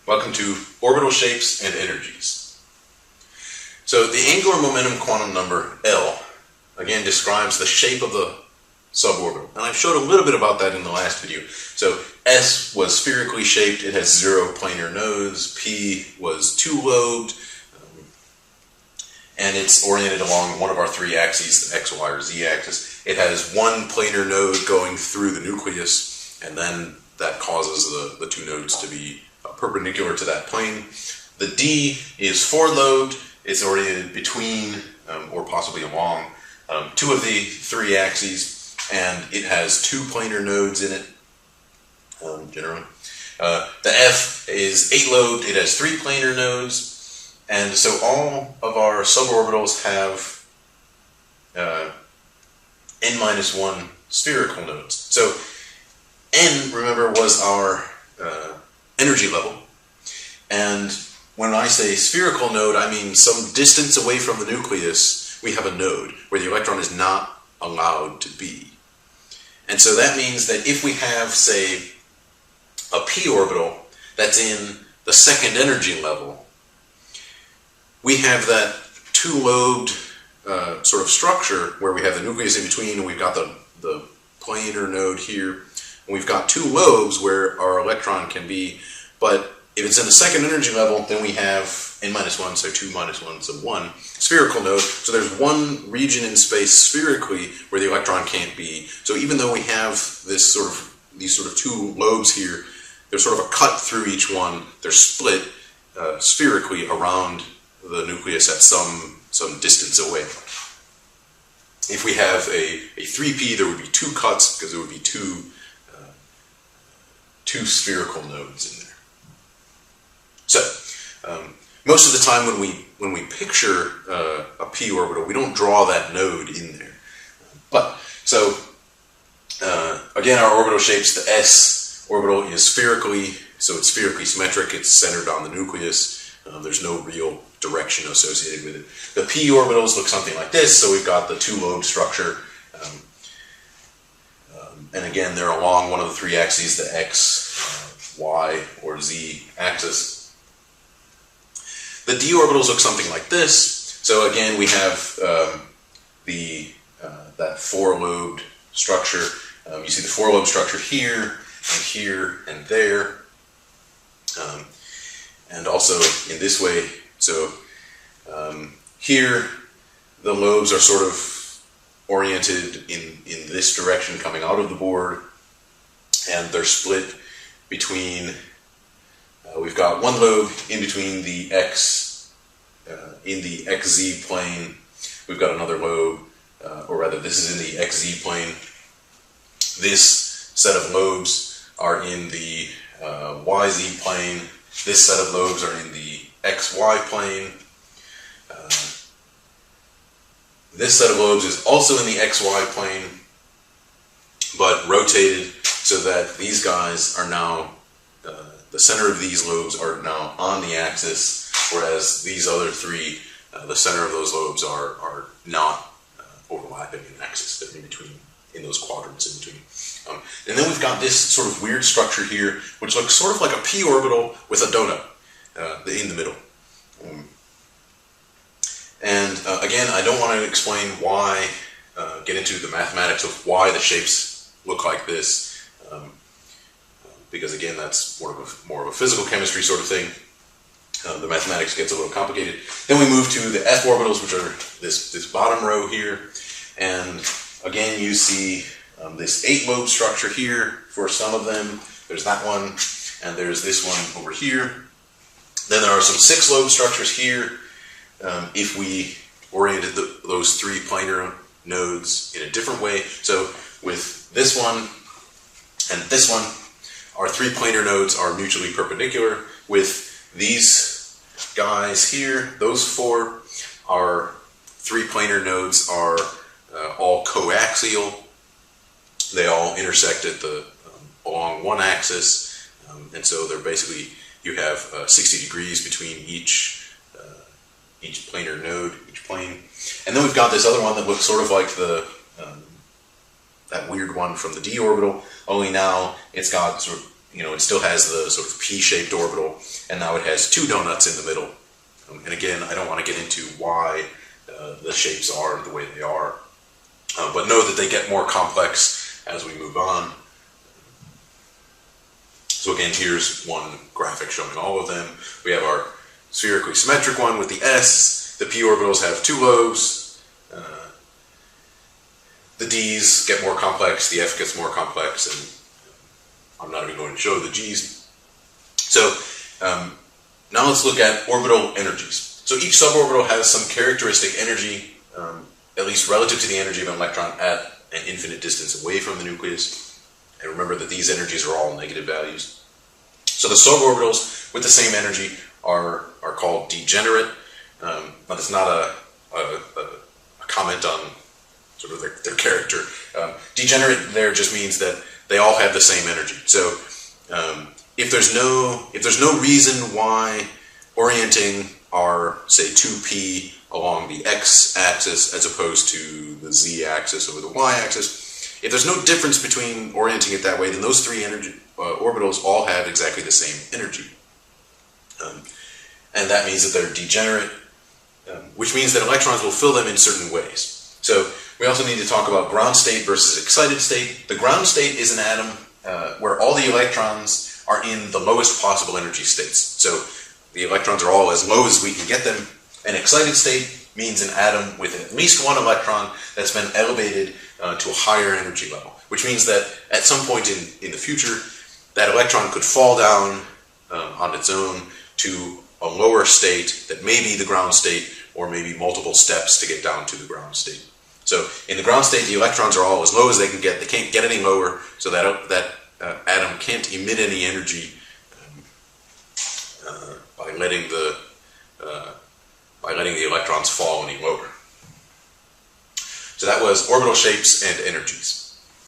Welcome to Orbital Shapes and Energies. So the angular momentum quantum number L, again, describes the shape of the suborbital. And I've showed a little bit about that in the last video. So S was spherically shaped, it has 0 planar nodes, P was 2-lobed, and it's oriented along one of our 3 axes, the X, Y, or Z axis. It has 1 planar node going through the nucleus, and then that causes the 2 nodes to be perpendicular to that plane. The D is 4-lobed. It's oriented between, or possibly along, 2 of the 3 axes, and it has 2 planar nodes in it, generally. The F is 8-lobed. It has 3 planar nodes, and so all of our suborbitals have n-1 spherical nodes. So n, remember, was our energy level, and when I say spherical node, I mean some distance away from the nucleus we have a node where the electron is not allowed to be. And so that means that if we have, say, a p orbital that's in the 2nd energy level, we have that 2-lobed sort of structure where we have the nucleus in between, and we've got the planar node here. And we've got 2 lobes where our electron can be, but if it's in the 2nd energy level, then we have n-1, so 2 minus 1, so 1 spherical node. So there's one region in space spherically where the electron can't be. So even though we have these sort of 2 lobes here, there's sort of a cut through each one. They're split spherically around the nucleus at some distance away. If we have a 3p, there would be 2 cuts because there would be 2 spherical nodes in there. So, most of the time when we picture a p orbital, we don't draw that node in there. But, so, again, our orbital shapes, the S orbital is spherically, so it's spherically symmetric, it's centered on the nucleus, there's no real direction associated with it. The p orbitals look something like this, so we've got the 2-lobe structure, and again, they're along one of the 3 axes, the X, Y, or Z axis. The d orbitals look something like this. So again, we have that 4-lobed structure. You see the 4-lobe structure here, and there, and also in this way. So here, the lobes are sort of oriented in this direction coming out of the board, and they're split between, we've got 1 lobe in between the X, in the XZ plane, we've got another lobe, or rather this is in the XZ plane. This set of lobes are in the YZ plane, this set of lobes are in the XY plane. This set of lobes is also in the XY plane, but rotated so that these guys are now, the center of these lobes are now on the axis, whereas these other 3, the center of those lobes are not overlapping an axis. They're in between, in those quadrants in between. And then we've got this sort of weird structure here, which looks sort of like a p orbital with a donut in the middle. And again, I don't want to explain why, get into the mathematics of why the shapes look like this, because again, that's more of a physical chemistry sort of thing. The mathematics gets a little complicated. Then we move to the f orbitals, which are this bottom row here, and again, you see this 8-lobe structure here for some of them. There's that one, and there's this one over here. Then there are some 6-lobe structures here. If we oriented those 3 planar nodes in a different way. So with this one and this one, our 3 planar nodes are mutually perpendicular. With these guys here, those 4, our 3 planar nodes are all coaxial. They all intersect at along one axis, and so they're basically, you have 60 degrees between each planar node, each plane. And then we've got this other one that looks sort of like that weird one from the d orbital, only now it's got sort of it still has the sort of P-shaped orbital, and now it has two donuts in the middle. And again, I don't want to get into why the shapes are the way they are, but know that they get more complex as we move on. So again, here's one graphic showing all of them. We have our spherically symmetric one with the S. The p orbitals have two lobes. The d's get more complex, the f gets more complex, and I'm not even going to show the g's. So now let's look at orbital energies. So each suborbital has some characteristic energy, at least relative to the energy of an electron at an infinite distance away from the nucleus. And remember that these energies are all negative values. So the suborbitals with the same energy are called degenerate. Now that's not a comment on sort of their character. Degenerate there just means that they all have the same energy. So if there's no reason why orienting our, say, 2p along the x-axis as opposed to the z-axis or the y-axis, if there's no difference between orienting it that way, then those three orbitals all have exactly the same energy. And that means that they're degenerate, which means that electrons will fill them in certain ways. So we also need to talk about ground state versus excited state. The ground state is an atom where all the electrons are in the lowest possible energy states. So the electrons are all as low as we can get them. An excited state means an atom with at least one electron that's been elevated to a higher energy level, which means that at some point in the future, that electron could fall down on its own to a lower state that may be the ground state, or maybe multiple steps to get down to the ground state. So in the ground state, the electrons are all as low as they can get. They can't get any lower, so that atom can't emit any energy by letting the electrons fall any lower. So that was orbital shapes and energies.